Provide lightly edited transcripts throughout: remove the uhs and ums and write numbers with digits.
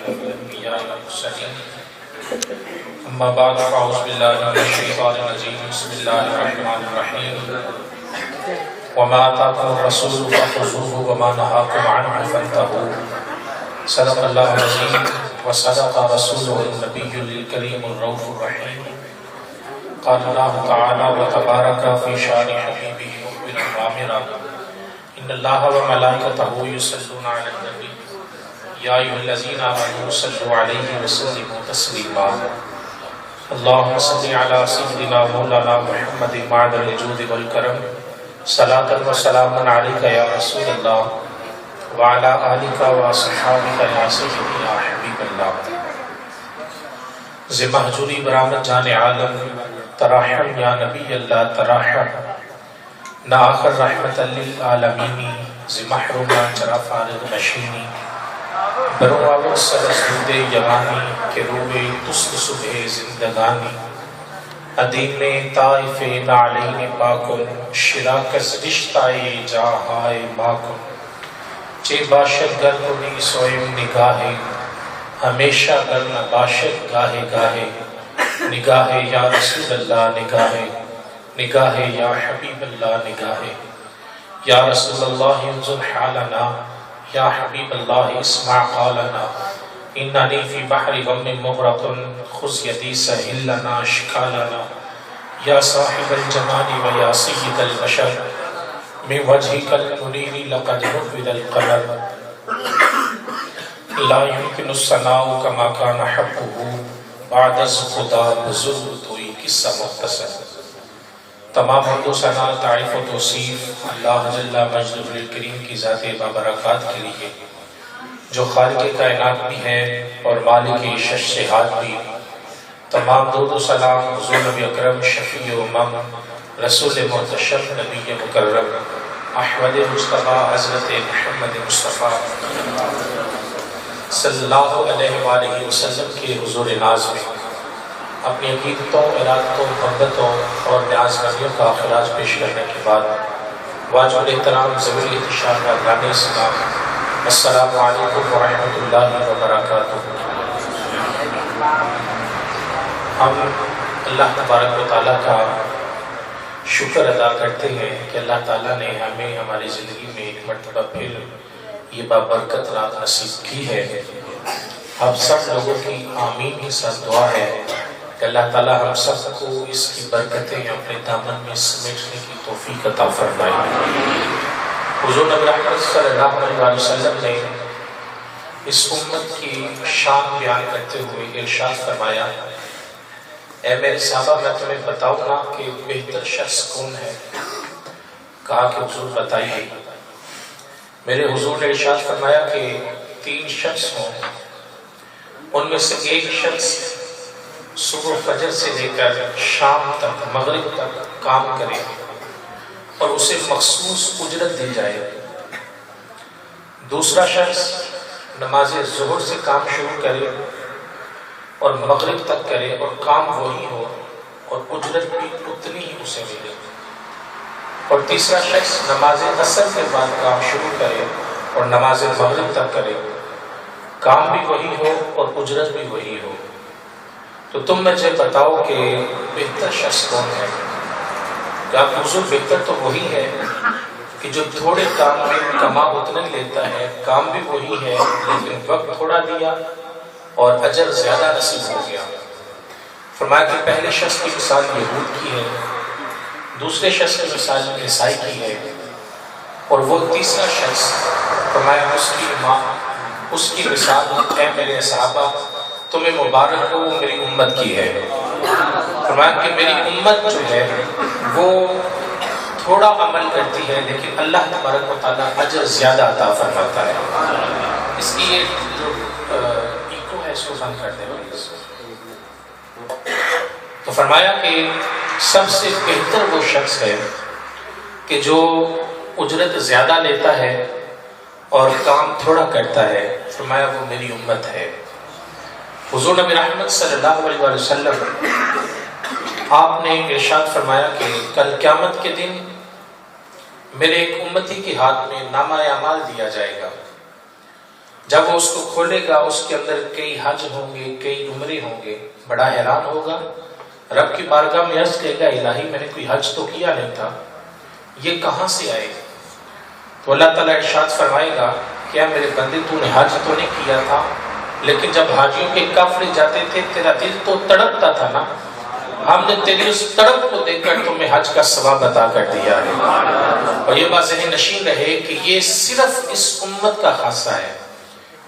الأنبياء والمرسلين أما بعد فأعوذ بالله من الشيطان الرجيم بسم الله الرحمن الرحيم وما آتاكم الرسول فخذوه وما نهاكم عنه فانتهوا صدق الله العظيم وصدق رسوله النبي الكريم الرؤوف الرحيم قال الله تعالى وتبارك في شان حبيبه مخبرا وآمرا إن الله وملائكته يصلون على النبي يا أيها الذين آمنوا صلوا عليه وسلموا تسليما اللهم صل على سيدنا مولانا محمد معدن الجود والكرم صلاة وسلام عليك يا رسول الله وعلى آلك وصحابك يا سيدي يا حبيب الله ز مہجوری برآمد جان عالم تراحم یا نبی اللہ تراحم نا آخر رحمت للعالمین ز محروم چرا فارغ نشینی برو آور سرسود یوانی کے روے تست صبح زندگانی ادیم طائف نعلین پاکن شراکس رشتہ جاہائے ماکن چے باشد گر کنی سوئم نگاہے ہمیشہ گر نباشد گاہے گاہے نگاہے یا رسول اللہ نگاہے نگاہے یا حبیب اللہ نگاہے یا رسول اللہ انظر حالنا یا حبیب اللہ اسمع قالنا اننی فی بحر غم مغرق خذ یدی سہل لنا اشکالنا یا صاحب الجمال و یا سید البشر من وجهك المنیر لقد نفذ القمر لا يمكن الثناء كما كان حقه بعد از خدا بزرگ توئی قصہ مختصر تمام حمد و ثنا تعریف و توصیف اللہ جل مجد الکریم کی ذات بابرکات کے لیے جو خالق کائنات بھی ہے اور مالک شش صحات بھی تمام درود و سلام حضور نبی اکرم شفیع امم رسول محتشم نبی مکرم احمد مصطفیٰ حضرت محمد مصطفیٰ صلی اللہ علیہ وآلہ وسلم کے حضور ناز میں اپنی عقیدتوں، ارادتوں، محبتوں اور نیاز نبیوں کا خراج پیش کرنے کے بعد واجب الاحترام ذوی الاحتشام اعلان اسلام السلام علیکم ورحمۃ اللہ وبرکاتہ۔ ہم اللہ تبارک و تعالیٰ کا شکر ادا کرتے ہیں کہ اللہ تعالیٰ نے ہمیں ہماری زندگی میں ایک مرتبہ پھر یہ بابرکت رات نصیب کی ہے۔ آپ سب لوگوں کی آمین کے ساتھ دعا ہے کہ اللہ تعالیٰ ہم سب کو اس کی برکتیں اپنے دامن میں سمیٹنے کی توفیق عطا فرمائے۔ حضور نبی رحمت صلی اللہ علیہ وسلم نے اس امت کی شان بیان کرتے ہوئے ارشاد فرمایا، اے میرے صحابہ میں تمہیں بتاؤں گا کہ بہتر شخص کون ہے؟ کہا کہ حضور بتائیے۔ میرے حضور نے ارشاد فرمایا کہ 3 شخص ہوں، ان میں سے ایک شخص صبح فجر سے لے کر شام تک مغرب تک کام کرے اور اسے مخصوص اجرت دی جائے۔ دوسرا شخص نماز ظہر سے کام شروع کرے اور مغرب تک کرے اور کام وہی ہو اور اجرت بھی اتنی ہی اسے ملے۔ اور تیسرا شخص نماز عصر کے بعد کام شروع کرے اور نماز مغرب تک کرے، کام بھی وہی ہو اور اجرت بھی وہی ہو۔ تو تم مجھے بتاؤ کہ بہتر شخص کون ہے؟ کہ آپ حضور بہتر تو وہی ہے کہ جو تھوڑے کام میں کما اتنا ہی لیتا ہے، کام بھی وہی ہے لیکن وقت تھوڑا دیا اور اجر زیادہ نصیب ہو گیا۔ فرمایا کہ پہلے شخص کی مثال یہود کی ہے، دوسرے شخص کی مثال عیسائی کی ہے، اور وہ تیسرا شخص فرمایا اس کی مثال اے میرے صحابہ تمہیں مبارک ہو وہ میری امت کی ہے۔ فرمایا کہ میری امت جو ہے وہ تھوڑا عمل کرتی ہے لیکن اللہ تبارک و تعالیٰ اجر زیادہ عطا فرماتا ہے۔ اس کی یہ جو ایکو ہے اس کو بند کر دیں۔ تو فرمایا کہ سب سے بہتر وہ شخص ہے کہ جو اجرت زیادہ لیتا ہے اور کام تھوڑا کرتا ہے۔ فرمایا وہ میری امت ہے۔ حضور نبی رحمت صلی اللہ علیہ وسلم آپ نے ارشاد فرمایا کہ کل قیامت کے دن میرے ایک امتی کے ہاتھ میں نامہ اعمال دیا جائے گا۔ جب وہ اس کو کھولے گا اس کے اندر کئی حج ہوں گے، کئی عمرے ہوں گے، بڑا حیران ہوگا، رب کی بارگاہ میں عرض کرے گا الہی میں نے کوئی حج تو کیا نہیں تھا، یہ کہاں سے آئے گا؟ تو اللہ تعالیٰ ارشاد فرمائے گا کیا میرے بندے تو نے حج تو نہیں کیا تھا، لیکن جب حاجیوں کے قافلے جاتے تھے تیرا دل تو تڑپتا تھا نا، ہم نے تیری اس تڑپ کو دیکھ کر تمہیں حج کا ثواب عطا کر دیا ہے۔ اور یہ بات ذہن نشین رہے کہ یہ صرف اس امت کا خاصہ ہے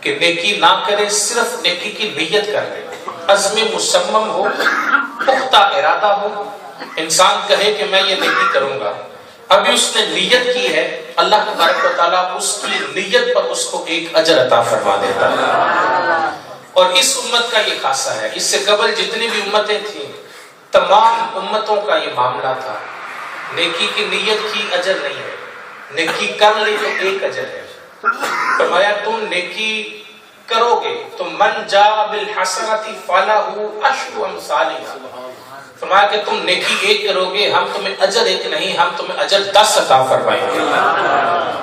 کہ نیکی نہ کرے، صرف نیکی کی نیت کر لے، عزم مصمم ہو، پختہ ارادہ ہو، انسان کہے کہ میں یہ نیکی کروں گا، ابھی اس نے نیت کی ہے، اللہ تبارک و تعالیٰ اس کی نیت پر اس کو ایک اجر عطا فرما دیتا ہے۔ اور اس امت کا یہ خاصہ ہے، اس سے قبل جتنی بھی امتیں تھیں تمام امتوں کا یہ معاملہ تھا، نیکی کی نیت کی اجر نہیں ہے، نیکی کر لی تو ایک اجر ہے۔ فرمایا تم نیکی کرو گے تو من جاء بالحسنۃ فلہ عشر امثالھا، فرمایا کہ تم نیکی ایک کرو گے ہم تمہیں اجر ایک نہیں، ہم تمہیں اجر 10 عطا فرمائیں گے۔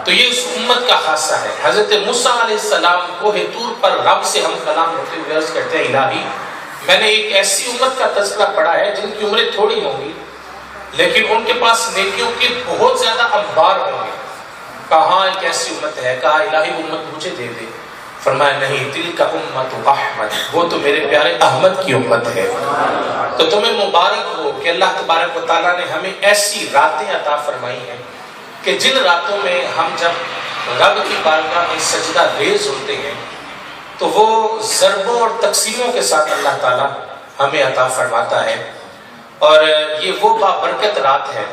تو یہ اس امت کا خاصہ ہے۔ حضرت موسیٰ علیہ السلام کوہ طور پر رب سے ہم کلام ہوتے ہوئے عرض کرتے ہیں الہی میں نے ایک ایسی امت کا تذکرہ پڑھا ہے جن کی عمریں تھوڑی ہوں گی لیکن ان کے پاس نیکیوں کے بہت زیادہ انبار ہوں گے، کہاں ایک ایسی امت ہے، کہا الہی امت مجھے دے دے، فرمایا نہیں تلک امت احمد، وہ تو میرے پیارے احمد کی امت ہے۔ تو تمہیں مبارک ہو کہ اللہ تبارک و تعالیٰ نے ہمیں ایسی راتیں عطا فرمائی ہیں کہ جن راتوں میں ہم جب رب کی بارگاہ میں سجدہ ریز ہوتے ہیں تو وہ ضربوں اور تقسیموں کے ساتھ اللہ تعالیٰ ہمیں عطا فرماتا ہے۔ اور یہ وہ بابرکت رات ہے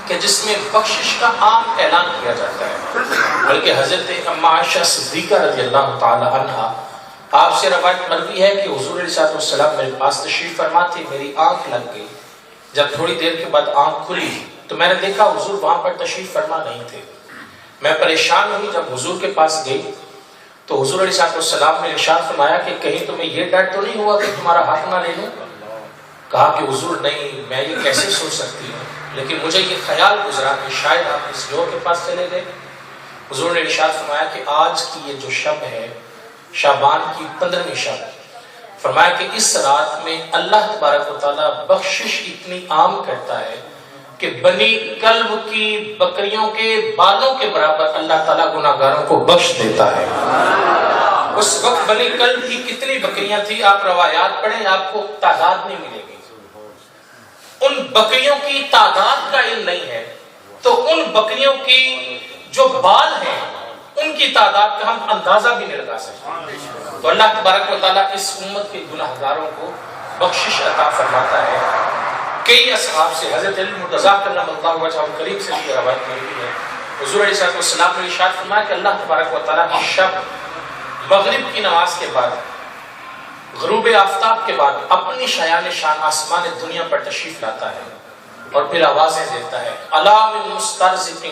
کہ جس میں بخشش کا عام اعلان کیا جاتا ہے، بلکہ حضرت اما عائشہ صدیقہ رضی اللہ تعالی عنہا آپ سے روایت مروی ہے کہ حضور علیہ السلام میرے پاس تشریف فرما تھے، میری آنکھ لگ گئی، جب تھوڑی دیر کے بعد آنکھ کھلی تو میں نے دیکھا حضور وہاں پر تشریف فرما نہیں تھے، میں پریشان ہوئی، جب حضور کے پاس گئی تو حضور علیہ السلام نے ارشاد فرمایا کہ کہیں تمہیں یہ ڈر تو نہیں ہوا کہ تمہارا حق نہ لے لوں؟ کہا کہ حضور نہیں، میں یہ کیسے سوچ سکتی ہوں، لیکن مجھے یہ خیال گزرا کہ شاید آپ اس جوڑ کے پاس چلے گئے۔ حضور نے ارشاد فرمایا کہ آج کی یہ جو شب ہے شعبان کی 15ویں شب، فرمایا کہ اس رات میں اللہ تبارک و تعالیٰ بخشش اتنی عام کرتا ہے کہ بنی کلب کی بکریوں کے بالوں کے برابر اللہ تعالیٰ گناہگاروں کو بخش دیتا ہے۔ اس وقت بنی کلب کی کتنی بکریاں تھی آپ روایات پڑھیں، آپ کو تعداد نہیں ملے گی، ان بکریوں کی تعداد کا علم نہیں ہے تو ان بکریوں کی جو بال ہیں ان کی تعداد کا ہم اندازہ بھی نہیں لگا سکتے۔ تو اللہ تبارک و تعالیٰ اس امت کے گناہگاروں کو بخشش عطا فرماتا ہے۔ کئی اصحاب سے حضرت علی مرتضیٰ کرم اللہ وجہہ کریم سے بھی روایت مروی ہے، حضور علیہ السلام نے ارشاد فرمایا کہ اللہ تبارک و تعالیٰ کی شب مغرب کی نماز کے بعد، غروب آفتاب کے بعد اپنی شایان شان آسمان دنیا پر تشریف لاتا ہے اور پھر آوازیں دیتا ہے الا من مسترزق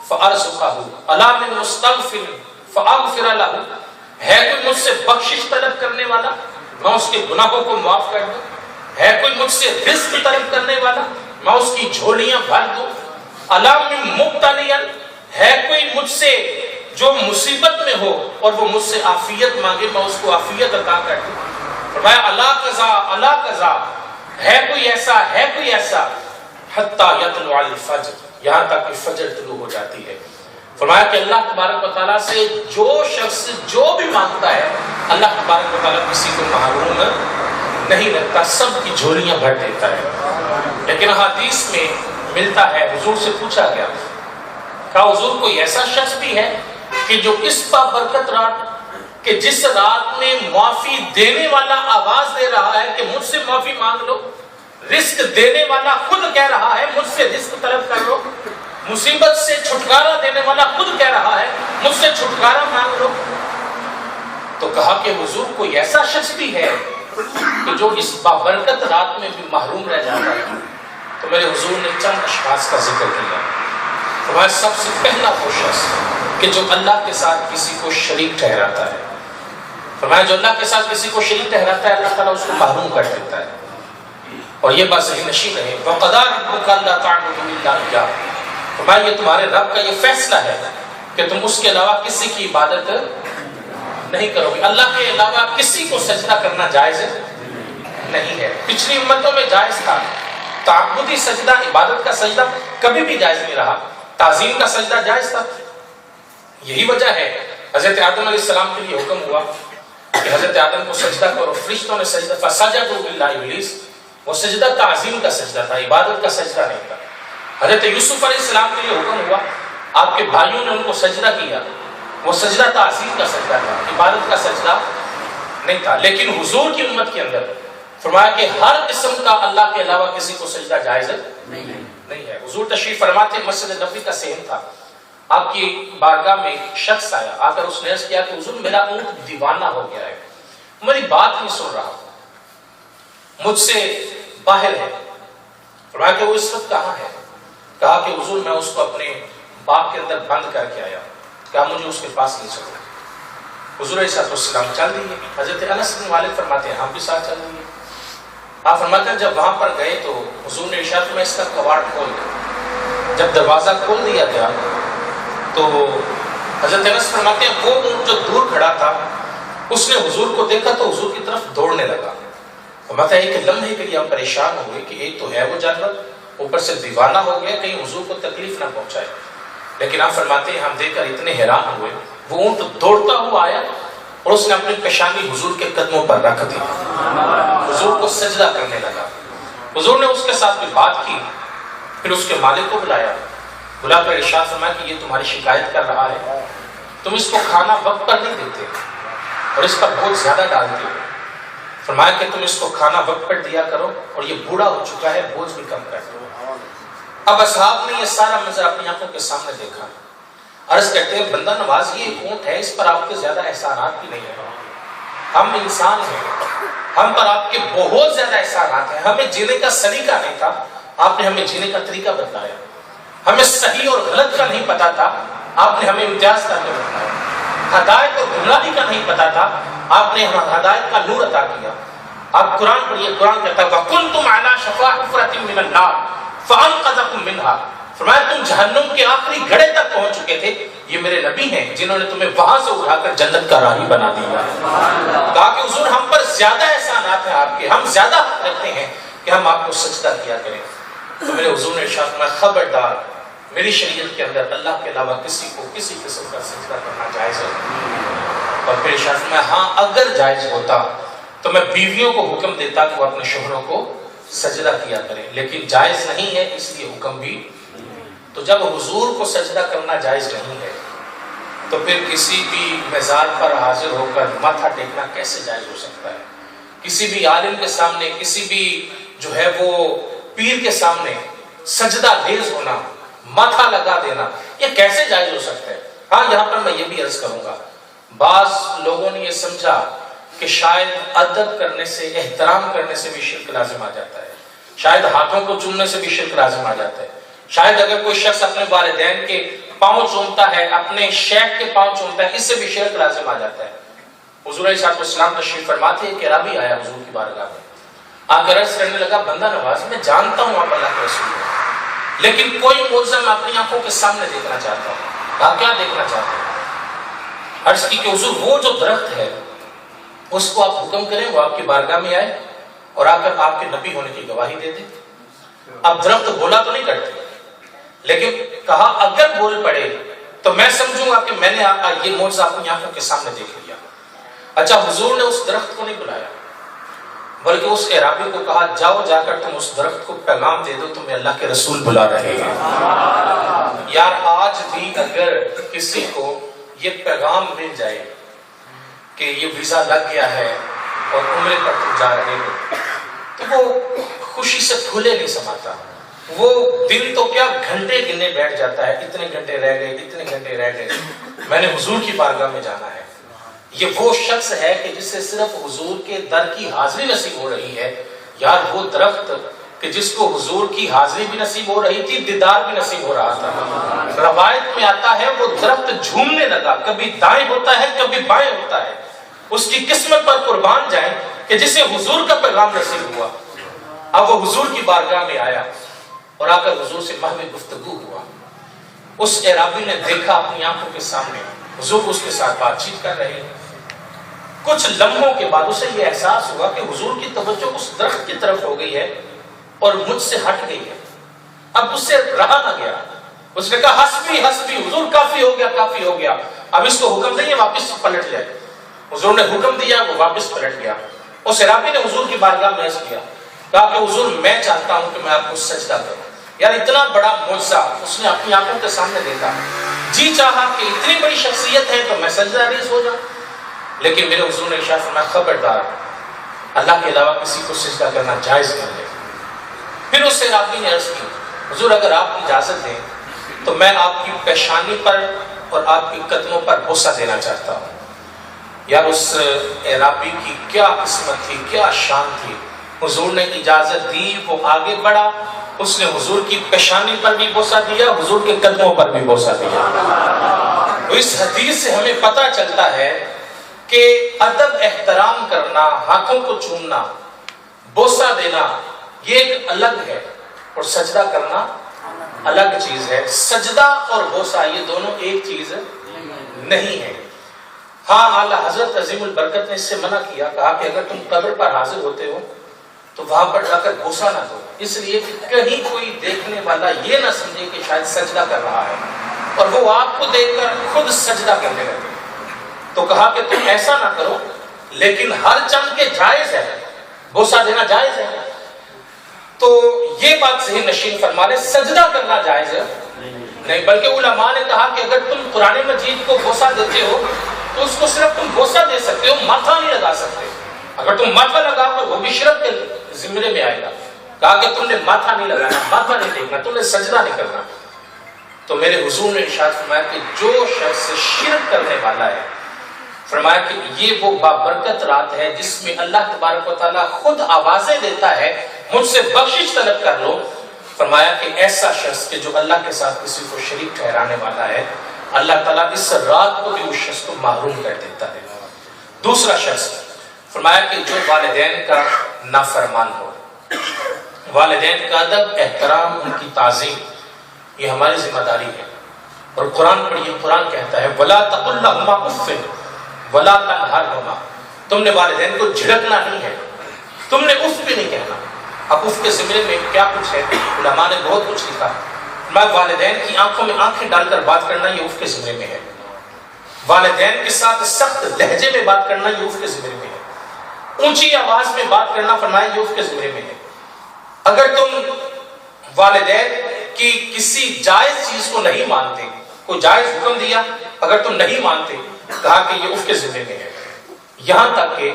فارزقہ، الا من مستغفر فاغفر لہ، ہے کوئی مجھ سے بخشش طلب کرنے والا میں اس کے گناہوں کو معاف کر دوں، ہے کوئی مجھ سے رزق طلب کرنے والا میں اس کی جھولیاں بھر دوں، الا من مبتلیا، ہے کوئی مجھ سے جو مصیبت میں ہو اور وہ مجھ سے عافیت مانگے میں اس کو عافیت عطا کر دوں، فرمایا اللہ قضا اللہ قضا، ہے کوئی ایسا ہے کوئی ایسا، حتی یطلع الفجر، یہاں تک کہ فجر طلوع ہو جاتی ہے۔ فرمایا کہ اللہ تبارک و تعالیٰ سے جو شخص جو بھی مانگتا ہے اللہ تبارک و تعالیٰ کسی کو محروم نہیں رکھتا، سب کی جھولیاں بھر دیتا ہے۔ لیکن حدیث میں ملتا ہے، حضور سے پوچھا گیا، کہا حضور کوئی ایسا شخص بھی ہے کہ جو اس بابرکت رات کہ جس رات میں معافی دینے والا آواز دے رہا ہے کہ مجھ سے معافی مانگ لو، رزق دینے والا خود کہہ رہا ہے مجھ سے رزق طلب کر لو، مصیبت سے چھٹکارا دینے والا خود کہہ رہا ہے مجھ سے چھٹکارا مانگ لو، تو کہا کہ حضور کوئی ایسا شخص بھی ہے کہ جو اس بابرکت رات میں بھی محروم رہ جاتا ہے؟ تو میرے حضور نے چند اشخاص کا ذکر کیا، ہمارا سب سے پہلا وہ شخص کہ جو اللہ کے ساتھ کسی کو شریک ٹھہراتا ہے، فرمایا جو اللہ کے ساتھ کسی کو شریک ٹھہراتا ہے اللہ تعالیٰ اس کو محروم کر دیتا ہے۔ اور یہ بات ذہن نشین رہے، وَقَضَىٰ رَبُّكَ أَلَّا تَعْبُدُوا إِلَّا إِيَّاهُ، فرمایا یہ تمہارے رب کا یہ فیصلہ ہے کہ تم اس کے علاوہ کسی کی عبادت نہیں کرو گے. اللہ کے علاوہ کسی کو سجدہ کرنا جائز نہیں ہے. پچھلی امتوں میں جائز تھا. تعبدی سجدہ، عبادت کا سجدہ کبھی بھی جائز نہیں رہا. تعظیم کا سجدہ جائز تھا. یہی وجہ ہے حضرت آدم علیہ السلام کے لیے حکم ہوا کہ حضرت آدم کو سجدہ کرو. فرشتوں نے سجدہ فسجدوا الا ابلیس. وہ سجدہ تعظیم کا سجدہ تھا، عبادت کا سجدہ نہیں تھا. حضرت یوسف علیہ السلام کے لیے حکم ہوا، آپ کے بھائیوں نے ان کو سجدہ کیا، وہ سجدہ تعظیم کا سجدہ تھا، عبادت کا سجدہ نہیں تھا. لیکن حضور کی امت کے اندر فرمایا کہ ہر قسم کا اللہ کے علاوہ کسی کو سجدہ جائز نہیں ہے. حضور تشریف فرماتے مسجد نبوی کا صحن تھا. آپ کی بارگاہ میں ایک شخص آیا، آ کر اس نے عرض کیا کہ حضور میرا اونٹ دیوانہ ہو گیا ہے، میری بات نہیں سن رہا، مجھ سے باہر ہے. فرمایا کہ وہ اس وقت کہاں ہے؟ کہا کہ حضور میں اس کو اپنے باغ کے اندر بند کر کے آیا. کہا مجھے اس کے پاس نہیں چلنا. حضور علیہ السلام چل دیے. حضرت انس بن مالک فرماتے ہیں ہم بھی ساتھ چل دیے. آپ فرماتے ہیں جب وہاں پر گئے تو حضور نے ارشاد میں اس کا کواڑ کھول دیا. جب دروازہ کھول دیا گیا تو حضرت انس فرماتے ہیں وہ اونٹ جو دور کھڑا تھا اس نے حضور کو دیکھا تو حضور کی طرف دوڑنے لگا. فرماتا ہے کہ لمحے کے لیے ہم پریشان ہوئے کہ ایک تو ہے وہ جانور، اوپر سے دیوانہ ہو گیا، کہیں حضور کو تکلیف نہ پہنچائے. لیکن آپ فرماتے ہیں ہم دیکھ کر اتنے حیران ہوئے، وہ اونٹ دوڑتا ہوا آیا اور اس نے اپنی پیشانی حضور کے قدموں پر رکھ دی، حضور کو سجدہ کرنے لگا. حضور نے اس کے ساتھ بھی بات کی. پھر اس کے مالک کو بلایا، بلا کر ارشاد فرمایا کہ یہ تمہاری شکایت کر رہا ہے، تم اس کو کھانا وقت پر نہیں دیتے اور اس پر بہت زیادہ ڈالتے ہو. فرمایا کہ تم اس کو کھانا وقت پر دیا کرو اور یہ بوڑھا ہو چکا ہے، بوجھ بھی کم کر دو. اب اصحاب نے یہ سارا منظر اپنی آنکھوں کے سامنے دیکھا. عرض کرتے ہیں بندہ نواز یہ ایک اونٹ ہے، اس پر آپ کے زیادہ احسانات بھی نہیں ہیں. ہم انسان ہیں، ہم پر آپ کے بہت زیادہ احسانات ہیں. ہمیں جینے کا سلیقہ نہیں تھا، آپ نے ہمیں جینے کا طریقہ بتلایا. ہمیں صحیح اور غلط کا نہیں پتا تھا، آپ نے ہمیں امتیاز کر کے بتلایا. ہدایت اور گمراہی کا نہیں پتا تھا، آپ نے ہمیں ہدایت کا نور عطا کیا. آپ قرآن پڑھیے، قرآن کہتا ہے وَكُنْتُمْ عَلَى شَفَا حُفْرَةٍ مِّنَ النَّارِ فَأَنْقَذَكُم مِّنْهَا. فرمایا تم جہنم کے آخری گڑھے تک پہنچ چکے تھے، یہ میرے نبی ہیں جنہوں نے تمہیں وہاں سے اٹھا کر جنت کا راہی بنا دیا. کہا کہ حضور ہم پر زیادہ احسانات ہیں آپ کے، ہم زیادہ حق رکھتے ہیں کہ ہم آپ کو سجدہ کیا کریں. تو میرے حضور نے ارشاد فرمایا خبردار، میری شریعت کے اندر اللہ کے علاوہ کسی کو کسی قسم کا سجدہ کرنا جائز ہے. اور پھر ارشاد فرمایا ہاں اگر جائز ہوتا تو میں بیویوں کو حکم دیتا کہ وہ اپنے شوہروں کو سجدہ کیا کریں، لیکن جائز نہیں ہے اس لیے حکم بھی. تو جب حضور کو سجدہ کرنا جائز نہیں ہے تو پھر کسی بھی مزار پر حاضر ہو کر ماتھا ٹیکنا کیسے جائز ہو سکتا ہے؟ کسی بھی عالم کے سامنے، کسی بھی جو ہے وہ پیر کے سامنے سجدہ ریز ہونا، ماتھا لگا دینا، یہ کیسے جائز ہو سکتا ہے؟ ہاں یہاں پر میں یہ بھی عرض کروں گا، بعض لوگوں نے یہ سمجھا کہ شاید ادب کرنے سے، احترام کرنے سے بھی شرک لازم آ جاتا ہے، شاید ہاتھوں کو چومنے سے بھی شرک لازم آ جاتا ہے، شاید اگر کوئی شخص اپنے والدین کے پاؤں چومتا ہے، اپنے شیخ کے پاؤں چومتا ہے، اس سے بھی شرک لازم آ جاتا ہے. حضور علیہ السلام تشریف فرماتے ہیں کہ رابی آیا حضور کی بارگاہ میں، آ کر عرض کرنے لگا بندہ نواز میں جانتا ہوں آپ اللہ کے رسول ہیں، لیکن کوئی موضوع میں اپنی آنکھوں کے سامنے دیکھنا چاہتا ہوں. کہا کیا دیکھنا چاہتے ہیں؟ عرض کی کہ حضور وہ جو درخت ہے اس کو آپ حکم کریں وہ آپ کی بارگاہ میں آئے اور آ کر آپ کے نبی ہونے کی گواہی دے دے. اب درخت بولا تو نہیں کرتے، لیکن کہا اگر بول پڑے تو میں سمجھوں گا کہ میں نے یہ معجزہ اپنی آنکھوں کے سامنے دیکھ لیا. اچھا حضور نے اس درخت کو نہیں بلایا بلکہ اس اعرابی کو کہا جاؤ جا کر تم اس درخت کو پیغام دے دو تمہیں اللہ کے رسول بلا رہے ہیں. یار آج بھی اگر کسی کو یہ پیغام مل جائے کہ یہ ویزا لگ گیا ہے اور عمرے پر تم جا رہے ہو تو وہ خوشی سے پھولے نہیں سماتا. وہ دن تو کیا گھنٹے گننے بیٹھ جاتا ہے، اتنے گھنٹے رہ گئے، اتنے گھنٹے رہ گئے، میں نے حضور کی بارگاہ میں جانا ہے. یہ وہ شخص ہے کہ جس سے صرف حضور کے در کی حاضری نصیب ہو رہی ہے. یار وہ درخت کہ جس کو حضور کی حاضری بھی نصیب ہو رہی تھی، دیدار بھی نصیب ہو رہا تھا. روایت میں آتا ہے وہ درخت جھومنے لگا، کبھی دائیں ہوتا ہے کبھی بائیں ہوتا ہے. اس کی قسمت پر قربان جائیں کہ جسے حضور کا پیغام نصیب ہوا. اب وہ حضور کی بارگاہ میں آیا اور آ کر حضور سے محو گفتگو ہوا. اس اعرابی نے دیکھا اپنی آنکھوں کے سامنے حضور اس کے ساتھ بات چیت کر رہے ہیں. کچھ لمحوں کے بعد اسے یہ احساس ہوا کہ حضور کی توجہ اس درخت کی طرف ہو گئی ہے اور مجھ سے ہٹ گئی ہے. اب اس سے رہا نہ گیا. اس نے کہا حسبی حسبی حضور کافی ہو گیا کافی ہو گیا. اب اس کو حکم نہیں ہے واپس پلٹ جائے. حضور نے حکم دیا وہ واپس پلٹ گیا. اس عرابی نے حضور کی بارگاہ میں عرض کیا, کہا کہ حضور میں چاہتا ہوں کہ میں آپ کو سجدہ کروں. یار اتنا بڑا معجزہ اس نے اپنی آنکھوں کے سامنے دیکھا. جی چاہا کہ اتنی بڑی شخصیت ہے تو میں سجدہ ریز ہو جاؤں, لیکن میرے حضور نے ارشاد فرمایا خبردار اللہ کے علاوہ کسی کو سجدہ کرنا جائز نہیں ہے. پھر اس عرابی نے عرض کی حضور اگر آپ اجازت دیں تو میں آپ کی پیشانی پر اور آپ کے قدموں پر بوسہ دینا چاہتا ہوں. یار اس عرابی کی کیا قسمت تھی, کیا شان تھی. حضور نے اجازت دی, وہ آگے بڑھا, اس نے حضور کی پیشانی پر بھی بوسہ دیا, حضور کے قدموں پر بھی بوسہ دیا. تو اس حدیث سے ہمیں پتہ چلتا ہے کہ ادب احترام کرنا, ہاتھوں کو چومنا, بوسہ دینا یہ ایک الگ ہے اور سجدہ کرنا الگ چیز ہے. سجدہ اور بوسہ یہ دونوں ایک چیز نہیں ہے. ہاں اعلیٰ حضرت عظیم البرکت نے اس سے منع کیا, کہا کہ اگر تم قبر پر حاضر ہوتے ہو تو وہاں پر جا کر بوسہ نہ دو, اس لیے کہ کہیں کوئی دیکھنے والا یہ نہ سمجھے کہ شاید سجدہ کر رہا ہے اور وہ آپ کو دیکھ کر خود سجدہ کرنے لگے. تو کہا کہ تم ایسا نہ کرو, لیکن ہر چند کے جائز ہے, بوسہ دینا جائز ہے. تو یہ بات ذہن نشین فرما لے, سجدہ کرنا جائز ہے نہیں, بلکہ علماء نے کہا کہ اگر تم قرآن مجید کو بوسہ دیتے ہو تو اس کو صرف تم بوسہ دے سکتے ہو, ماتھا نہیں لگا سکتے. اگر تم ماتھا لگا تو وہ بھی شرک کے زمرے میں آئے گا. کہا کہ تم نے ماتھا نہیں لگانا, ماتھا نہیں دیکھنا, تم نے سجدہ نہیں کرنا. تو میرے حضور نے ارشاد فرمایا کہ جو شخص شرک کرنے والا ہے, فرمایا کہ یہ وہ بابرکت رات ہے جس میں اللہ تبارک و تعالیٰ خود آوازیں دیتا ہے مجھ سے بخشش طلب کر لو. فرمایا کہ ایسا شخص کہ جو اللہ کے ساتھ کسی کو شریک ٹھہرانے والا ہے, اللہ تعالیٰ اس رات کو بھی اس شخص کو محروم کر دیتا ہے. دوسرا شخص فرمایا کہ جو والدین کا نافرمان ہو, والدین کا ادب احترام, ان کی تعظیم یہ ہماری ذمہ داری ہے. اور قرآن پڑھیے, قرآن کہتا ہے وَلَا تَقُلْ لَهُمَا أُفٍّ وَلَا تَنْهَرْهُمَا, تم نے والدین کو جھڑکنا نہیں ہے, تم نے اف بھی نہیں کہنا. اب اف کے زمرے میں کیا کچھ ہے, علماء نے بہت کچھ لکھا. میں والدین کی آنکھوں میں آنکھیں ڈال کر بات کرنا یہ اف کے زمرے میں ہے. والدین کے ساتھ سخت لہجے میں بات کرنا یہ اف کے زمرے میں ہے. اونچی آواز میں بات کرنا فرمایا یہ اف کے زمرے میں ہے. اگر تم والدین کی کسی جائز چیز کو نہیں مانتے, کوئی جائز حکم دیا اگر تم نہیں مانتے, کہا کہ یہ اف کے ذمہ میں ہے. یہاں تک کہ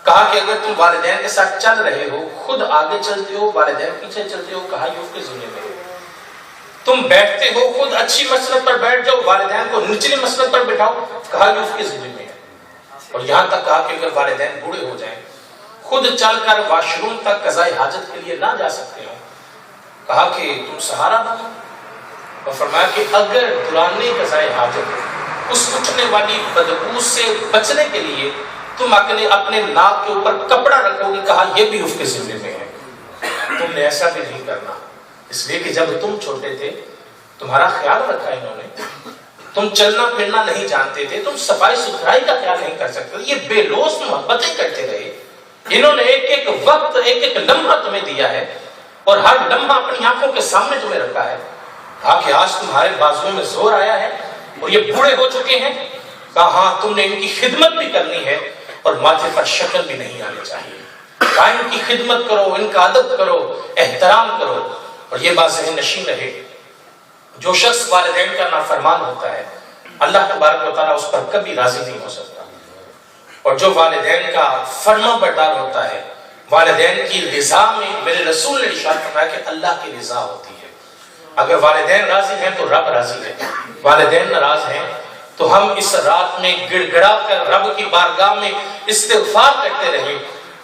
کہا کہ اگر تم والدین کے ساتھ چل رہے ہو, خود آگے چلتے ہو والدین پیچھے چلتے ہو, کہا یہ اف کے ذمہ میں ہے. تم بیٹھتے ہو خود اچھی مسند پر بیٹھ جاؤ, والدین کو نچلی مسند پر بٹھاؤ, کہا یہ اف کے ذمہ میں ہے. اور یہاں تک کہا کہ اگر والدین بوڑھے ہو جائیں, خود چل کر واش روم تک قضاء حاجت کے لیے نہ جا سکتے ہو, کہا کہ تم سہارا بنو. اور فرمایا کہ اگر دوران قضاء حاجت اس اٹھنے والی بدبو سے بچنے کے لیے تم اپنے ناک کے اوپر کپڑا رکھو گے, کہا یہ بھی اس کے ذمہ میں ہے. تم نے ایسا بھی نہیں کرنا, اس لیے کہ جب تم چھوٹے تھے تمہارا خیال رکھا انہوں نے, تم چلنا پھرنا نہیں جانتے تھے, تم صفائی ستھرائی کا خیال نہیں کر سکتے, یہ بے لوث محبتیں کرتے رہے. انہوں نے ایک ایک وقت ایک ایک لمحہ تمہیں دیا ہے اور ہر لمحہ اپنی آنکھوں کے سامنے تمہیں رکھا ہے. کہا کہ آج تمہارے بازوؤں میں زور آیا ہے اور یہ بوڑھے ہو چکے ہیں, کہا ہاں تم نے ان کی خدمت بھی کرنی ہے اور ماتھے پر شکل بھی نہیں آنی چاہیے. کہا ان کی خدمت کرو, ان کا ادب کرو, احترام کرو. اور یہ بات ذہن نشین رہے, جو شخص والدین کا نافرمان ہوتا ہے اللہ تبارک و تعالیٰ اس پر کبھی راضی نہیں ہو سکتا. اور جو والدین کا فرما بردار ہوتا ہے, والدین کی رضا میں میرے رسول نے ارشاد فرمایا کہ اللہ کی رضا ہوتی ہے. اگر والدین راضی ہیں تو رب راضی ہے, والدین ناراض ہیں تو ہم اس رات میں گڑ گڑا کر رب کی بارگاہ میں استغفار کرتے رہیں,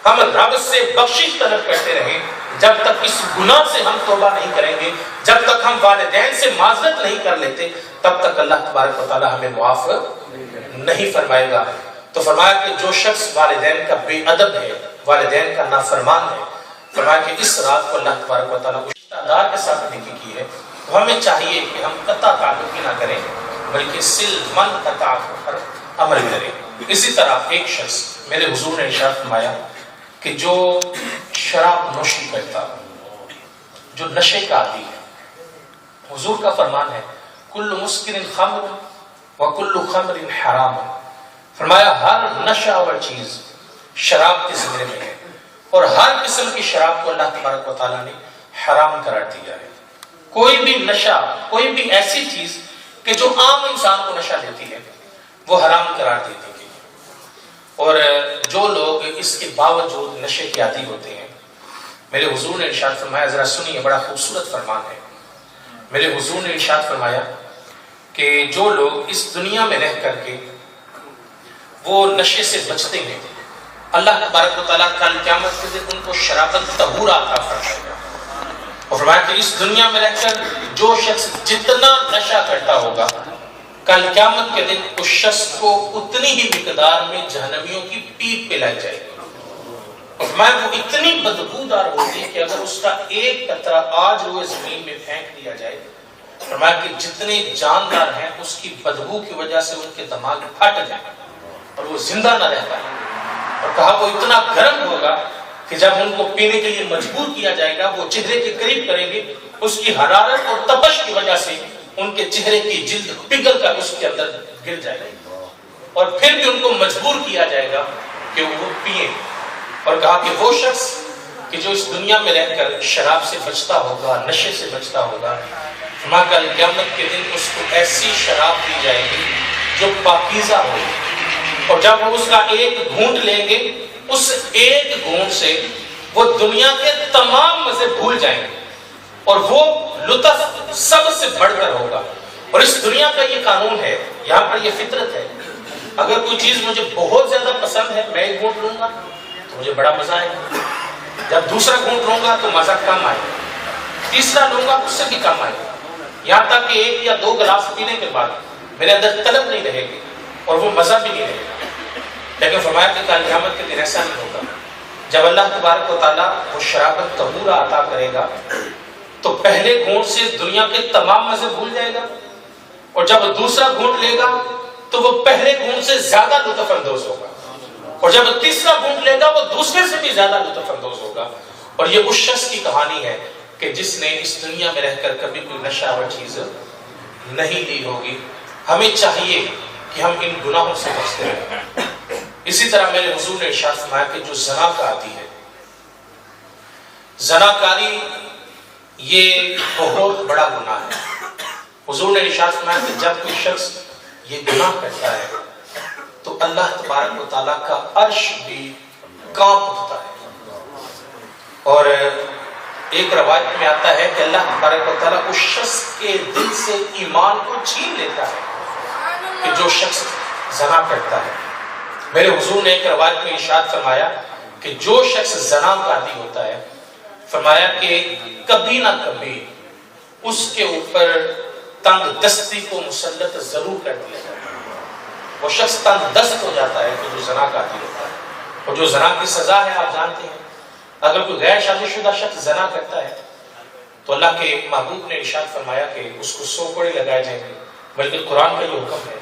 ہم رب سے بخشش طلب کرتے رہیں. جب تک اس گناہ سے ہم توبہ نہیں کریں گے, جب تک ہم والدین سے معذرت نہیں کر لیتے, تب تک اللہ تبارک و تعالیٰ ہمیں معاف نہیں فرمائے گا. تو فرمایا کہ جو شخص والدین کا بے ادب ہے, والدین کا نافرمان ہے, فرمایا کہ اس رات کو اللہ تبارک و تعالیٰ رشتہ دار کے ساتھ نیکی کی ہے. تو ہمیں چاہیے کہ ہم قطع تعلق نہ کریں بلکہ صل من قطع پر عمل کریں. اسی طرح ایک شخص میرے حضور نے ارشاد فرمایا کہ جو شراب نوشی کرتا، جو نشے کا عادی ہے، حضور کا فرمان ہے کل مسکر خمر وکل خمر حرام، فرمایا ہر نشہ آور چیز شراب کے زمرے میں ہے، اور ہر قسم کی شراب کو اللہ تبارک و تعالیٰ نے حرام قرار دیا ہے۔ کوئی بھی نشہ، کوئی بھی ایسی چیز کہ جو عام انسان کو نشہ دیتی ہے وہ حرام قرار دی گئی۔ اور جو لوگ اس کے باوجود نشے کے عادی ہوتے ہیں، میرے حضور نے ارشاد فرمایا، ذرا سنیے، بڑا خوبصورت فرمان ہے۔ میرے حضور نے ارشاد فرمایا کہ جو لوگ اس دنیا میں رہ کر کے وہ نشے سے بچتے ہیں، اللہ تبارک و تعالیٰ کل قیامت کے دن ان کو شرابت طہور عطا فرمائے گا، اور فرمایا کہ اس دنیا میں رہ کر جو شخص جتنا نشہ کرتا ہوگا، کل قیامت کے دن اس شخص کو اتنی ہی مقدار میں جہنمیوں کی پیپ پلائی جائے گی، اور فرمایا وہ اتنی بدبودار ہوگی کہ اگر اس کا ایک قطرہ آج روئے زمین میں پھینک دیا جائے، فرمایا کہ جتنے جاندار ہیں اس کی بدبو کی وجہ سے ان کے دماغ پھٹ جائیں اور وہ زندہ نہ رہ پائیں، اور کہا وہ اتنا گرم ہوگا کہ جب ان کو پینے کے لیے مجبور کیا جائے گا وہ چہرے کے قریب کریں گے، اس کی حرارت اور تپش کی وجہ سے ان کے چہرے کی جلد پگھل کر اس کے اندر گر جائے گی، اور پھر بھی ان کو مجبور کیا جائے گا کہ وہ پئیں، اور کہا کہ وہ شخص کہ جو اس دنیا میں رہ کر شراب سے بچتا ہوگا، نشے سے بچتا ہوگا، فرمایا کل قیامت کے دن اس کو ایسی شراب دی جائے گی جو پاکیزہ ہوگی، اور جب وہ اس کا ایک گھونٹ لیں گے، اس ایک گھونٹ سے وہ دنیا کے تمام مزے بھول جائیں گے، اور وہ لطف سب سے بڑھ کر ہوگا۔ اور اس دنیا کا یہ قانون ہے، یہاں پر یہ فطرت ہے، اگر کوئی چیز مجھے بہت زیادہ پسند ہے، میں ایک گھونٹ لوں گا تو مجھے بڑا مزہ آئے گا، جب دوسرا گھونٹ لوں گا تو مزہ کم آئے گا، تیسرا لوں گا اس سے بھی کم آئے گا، یہاں تک کہ ایک یا دو گلاس پینے کے بعد میرے اندر طلب نہیں رہے گی اور وہ مزہ بھی نہیں رہے گا۔ لیکن فرمایا کہ کل قیامت کے دن ایسا نہیں ہوگا، جب اللہ تبارک و تعالیٰ وہ شرابت طہور عطا کرے گا تو پہلے گھونٹ سے دنیا کے تمام مزے بھول جائے گا، اور جب دوسرا گھونٹ لے گا تو وہ پہلے گھونٹ سے زیادہ لطف اندوز ہوگا، اور جب تیسرا گھونٹ لے گا وہ دوسرے سے بھی زیادہ لطف اندوز ہوگا۔ اور یہ اس شخص کی کہانی ہے کہ جس نے اس دنیا میں رہ کر کبھی کوئی نشہ آور چیز نہیں لی ہوگی۔ ہمیں چاہیے کہ ہم ان گناہوں سے بچتے رہیں۔ اسی طرح میرے حضور نے ارشاد فرمایا کہ جو زنا کا عادی ہے، زناکاری یہ بہت بڑا گناہ ہے۔ حضور نے ارشاد فرمایا کہ جب کوئی شخص یہ گناہ کرتا ہے تو اللہ تبارک و تعالیٰ کا عرش بھی کانپ اٹھتا ہے، اور ایک روایت میں آتا ہے کہ اللہ تبارک و تعالیٰ اس شخص کے دل سے ایمان کو چھین لیتا ہے کہ جو شخص زنا کرتا ہے۔ میرے حضور نے ایک روایت میں ارشاد فرمایا کہ جو شخص زنا کا عادی ہوتا ہے، فرمایا کہ کبھی نہ کبھی اس کے اوپر تنگ دستی کو مسلط ضرور کر دیا جاتا ہے، وہ شخص تنگ دست ہو جاتا ہے کہ جو زنا کا عادی ہوتا ہے۔ اور جو زنا کی سزا ہے آپ جانتے ہیں، اگر کوئی غیر شادی شدہ شخص زنا کرتا ہے تو اللہ کے محبوب نے ارشاد فرمایا کہ اس کو 100 کوڑے لگائے جائیں گے، بلکہ قرآن کا یہ حکم ہے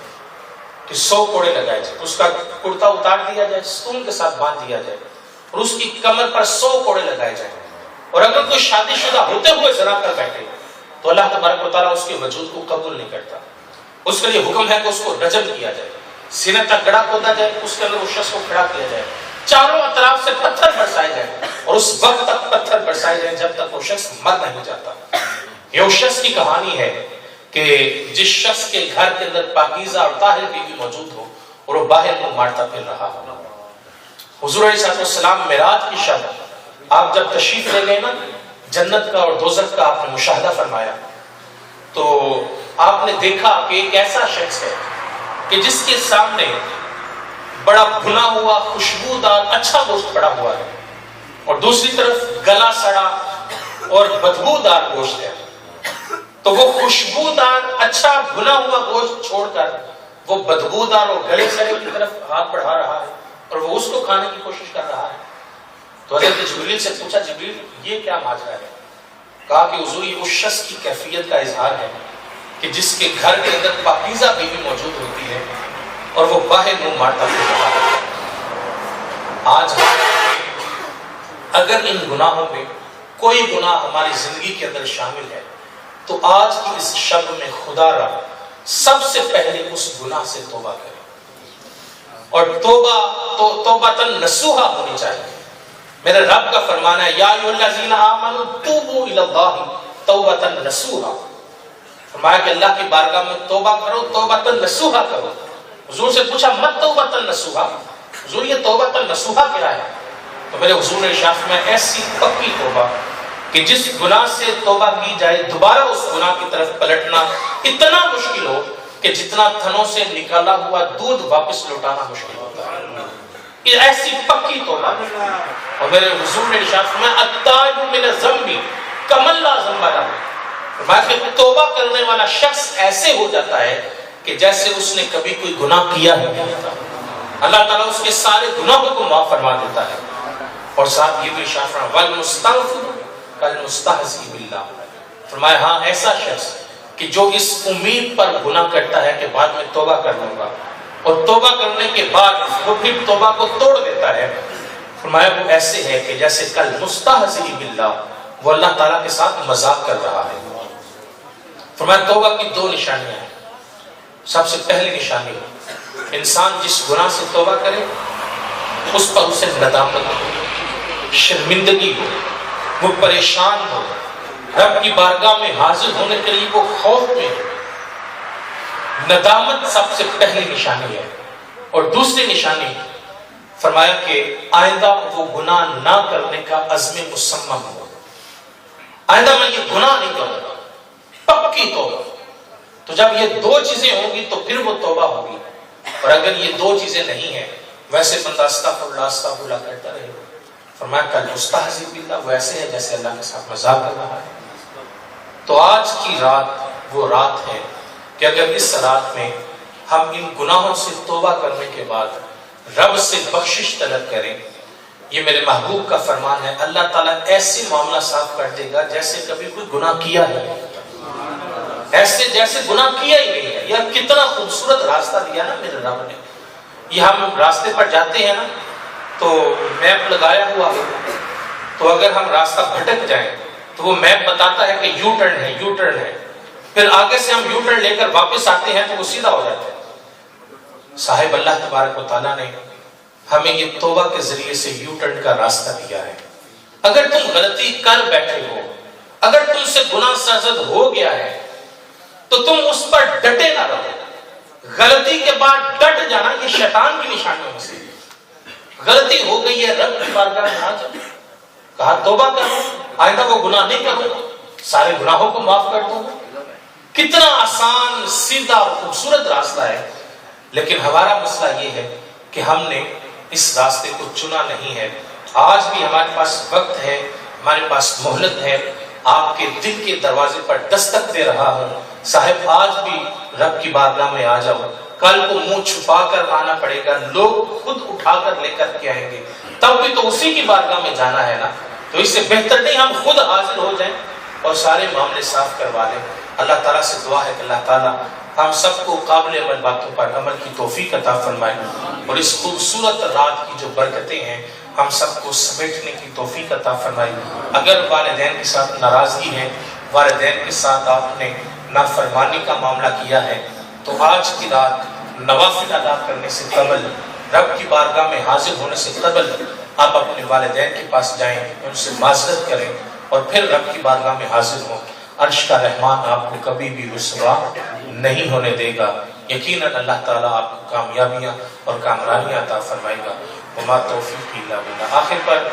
کہ 100 کوڑے لگائے جائیں، اس کا کرتا اتار دیا جائے، ستون کے ساتھ باندھ دیا جائے، اور اس کی کمر پر 100 کوڑے لگائے جائیں، اور اگر کوئی شادی شدہ ہوتے ہوئے زنا کر بیٹھے تو اللہ تبارک و تعالیٰ اس کے وجود کو قبول نہیں کرتا، اس کے لیے حکم ہے کہ اس کو رجم کیا جائے، سینے تک گڑھا کھودا جائے، اس کے اندر اس شخص کو کھڑا کیا جائے، چاروں اطراف سے پتھر برسائے جائیں، اور اس وقت تک پتھر برسائے جائیں جب تک وہ شخص مر نہیں جاتا۔ یہ اس شخص کی کہانی ہے کہ جس شخص کے گھر کے اندر پاکیزہ اور طاہر بیوی موجود ہو اور وہ باہر کو مارتا پھر رہا ہو۔ حضور علیہ السلام معراج کی شب آپ جب تشریف لے گئے نا، جنت کا اور دوزخ کا آپ نے مشاہدہ فرمایا، تو آپ نے دیکھا کہ ایک ایسا شخص ہے کہ جس کے سامنے بڑا بھنا ہوا خوشبودار اچھا گوشت پڑا ہوا ہے، اور دوسری طرف گلا سڑا اور بدبودار گوشت ہے، تو وہ خوشبودار اچھا بھنا ہوا گوشت چھوڑ کر وہ بدبودار اور گلے سڑے کی طرف ہاتھ بڑھا رہا ہے، اور وہ اس کو کھانے کی کوشش کر رہا ہے۔ تو حضرت جبریل سے پوچھا، جبریل یہ کیا ماجرا ہے؟ کہا کہ حضور یہ اس شخص کی کیفیت کا اظہار ہے کہ جس کے گھر کے اندر پاکیزہ بیوی موجود ہوتی ہے، اور وہ باہر منہ مارتا پھر رہا ہے۔ آج اگر ان گناہوں میں کوئی گناہ ہماری زندگی کے اندر شامل ہے تو آج کی اس شب میں خدا را سب سے پہلے اس گناہ سے توبہ کریں، اور توبۃ نصوحا ہونی چاہیے۔ میرے رب کا فرمانا ہے یا ایھا الذین آمنوا توبوا الی اللہ توبۃ نصوحا، فرمایا کہ اللہ کی بارگاہ میں توبہ کرو، توبۃ نصوحا کرو۔ حضور سے پوچھا مت توبۃ نصوحا، حضور یہ توبۃ نصوحا کیا ہے؟ تو میرے حضور نے ارشاد میں ایسی پکی توبہ کہ جس گناہ سے توبہ کی جائے دوبارہ اس گناہ کی طرف پلٹنا اتنا مشکل ہو کہ جتنا تھنوں سے نکالا ہوا دودھ واپس لوٹانا مشکل ہوتا ہے، یہ ایسی پکی توبہ۔ اور میرے حضور نے ارشاد میں التائب من الذنب کمن لا ذنب لہ، فرمایا کہ توبہ کرنے والا شخص ایسے ہو جاتا ہے کہ جیسے اس نے کبھی کوئی گناہ کیا ہی نہیں تھا، اللہ تعالیٰ اس کے سارے گناہوں کو معاف فرما دیتا ہے۔ اور ساتھ یہ بھی ارشاد فرمایا والمستغفر کالمستہزئ باللہ، فرمایا ہاں ایسا شخص کہ جو اس امید پر گناہ کرتا ہے کہ بعد میں توبہ کر لوں گا، اور توبہ کرنے کے بعد وہ پھر توبہ کو توڑ دیتا ہے، فرمایا وہ ایسے ہے کہ جیسے کالمستہزئ باللہ، وہ اللہ تعالیٰ کے ساتھ مذاق کر رہا ہے۔ فرمایا توبہ کی دو نشانیاں ہیں۔ سب سے پہلی نشانی انسان جس گناہ سے توبہ کرے اس پر اسے ندامت ہو، شرمندگی ہو، وہ پریشان ہو، رب کی بارگاہ میں حاضر ہونے کے لیے وہ خوف میں ہو۔ ندامت سب سے پہلی نشانی ہے۔ اور دوسری نشانی فرمایا کہ آئندہ وہ گناہ نہ کرنے کا عزم مصمم ہو، آئندہ میں یہ گناہ نہیں کروں گا، پکی توبہ۔ تو جب یہ دو چیزیں ہوں گی تو پھر وہ توبہ ہوگی، اور اگر یہ دو چیزیں نہیں ہیں ویسے بندہ استغفر اللہ کرتا رہے گا۔ فرمایا کالمستہزئ باللہ، ویسے ہے جیسے اللہ کے ساتھ مذاق کر رہا ہے۔ تو آج کی رات وہ رات ہے کہ اگر اس رات میں ہم ان گناہوں سے توبہ کرنے کے بعد رب سے بخشش طلب کریں، یہ میرے محبوب کا فرمان ہے، اللہ تعالیٰ ایسے معاملہ صاف کر دے گا جیسے کبھی کوئی گناہ کیا ہی نہیں، ایسے جیسے گناہ کیا ہی نہیں ہے۔ یہ کتنا خوبصورت راستہ دیا نا میرے رب نے۔ یہ ہم راستے پر جاتے ہیں نا تو میپ لگایا ہوا ہے، تو اگر ہم راستہ بھٹک جائیں تو وہ میپ بتاتا ہے کہ یو ٹرن ہے، یو ٹرن ہے، پھر آگے سے ہم یو ٹرن لے کر واپس آتے ہیں تو وہ سیدھا ہو جاتا ہے۔ صاحب اللہ تبارک و تعالیٰ نے ہمیں یہ توبہ کے ذریعے سے یو ٹرن کا راستہ دیا ہے۔ اگر تم غلطی کر بیٹھے ہو، اگر تم سے گناہ سرزد ہو گیا ہے تو تم اس پر ڈٹے نہ رہو۔ غلطی کے بعد ڈٹ جانا یہ شیطان کی نشانیوں میں سے۔ غلطی ہو گئی ہے، رب کی بارگاہ میں آ جاؤ، کہا توبہ کرو، آئندہ وہ گناہ نہیں کروں گا، سارے گناہوں کو معاف کر دوں گا۔ کتنا آسان، سیدھا اور خوبصورت راستہ ہے، لیکن ہمارا مسئلہ یہ ہے کہ ہم نے اس راستے کو چنا نہیں ہے۔ آج بھی ہمارے پاس وقت ہے، ہمارے پاس مہلت ہے، آپ کے دل کے دروازے پر دستک دے رہا ہوں، صاحب آج بھی رب کی بارگاہ میں آ جاؤ۔ کل کو منہ چھپا کر آنا پڑے گا، لوگ خود اٹھا کر لے کر کے آئیں گے، تب بھی تو اسی کی بارگاہ میں جانا ہے نا۔ تو اس سے بہتر نہیں ہم خود حاضر ہو جائیں اور سارے معاملے صاف کروا لیں۔ اللہ تعالیٰ سے دعا ہے کہ اللہ تعالیٰ ہم سب کو قابل عمل باتوں پر عمل کی توفیق عطا فرمائے، اور اس خوبصورت رات کی جو برکتیں ہیں ہم سب کو سمیٹنے کی توفیق عطا فرمائے۔ اگر والدین کے ساتھ ناراضگی ہے، والدین کے ساتھ آپ نے نافرمانی کا معاملہ کیا ہے، تو آج کی رات نوافل ادا کرنے سے قبل، رب کی بارگاہ میں حاضر ہونے سے قبل آپ اپنے والدین کے پاس جائیں، ان سے معذرت کریں اور پھر رب کی بارگاہ میں حاضر ہوں۔ عرش کا رحمان آپ کو کبھی بھی رسوا نہیں ہونے دے گا، یقیناً اللہ تعالیٰ آپ کو کامیابیاں اور کامرانیاں عطا فرمائے گا۔ وما توفیقی الا باللہ۔ آخر پر